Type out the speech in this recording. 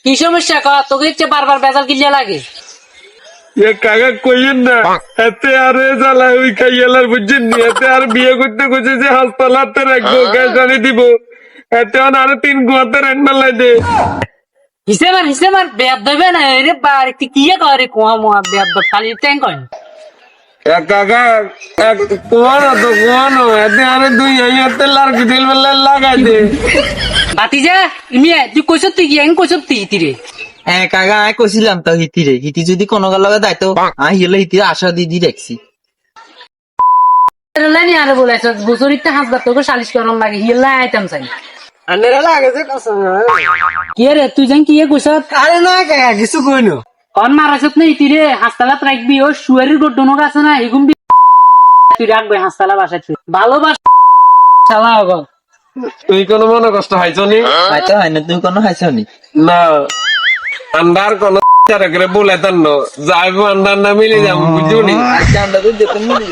কি সমস্যা ক তোকে ইচ্ছে বারবার বেজাল কিলিয়া লাগে কাকা কইেন না এতে আর জ্বালা ওই খাইয়ালার বুঝছেন নি এতে আর বিয়ে করতে করছে যে হাসপাতালাতে রাখবো গ্যাস আনি দিব এতে আরো 3 গুয়াতে রান্না লাই দে হিসে মার বেদ দেবে না রে বার কি কিয়ে করে কোয়া মোয়া বেদ খালি ট্যাং কয় কাকা কোয়ানো এতে আরে 2 লার্কি তেল বেলা লাগাই দে বাতি যা ইমিয়া তুই কইছত তুই কি আইন কইছত তুই ইতিরে হ্যাঁ কাকা আমি কইছিলাম তো হিতিরে হিতি যদি কোনো লগে দায়িত্ব আমি হিলে হিতিরে আশা দিদি রাখছি লাইনি আরে বলেছ বছরিতে হাসবার তোকে সালিশ করন লাগে হিলা আইটেম চাই আন্নেরা লাগেছে কসম কি রে তুই জান কি কইছত আরে না কাকা কিছু কইনো কন মারাছত না ইতিরে হাসপাতালত রাখবি ও শুয়ারির গোডনক আছে না এগুম তুই রাখবে হাসপাতাল বাসায় তুই ভালোবাসা শালা হগো তুই কোনো মনে কষ্ট হাইছো নি হয়তো হয় না তুই কোনো হাইছ নি না আন্ডার কোন করে বলে তান্ন যাইবো আন্ডার না মিলে যাবো বুঝুনি আচ্ছা আমরা তো যেতে মিলি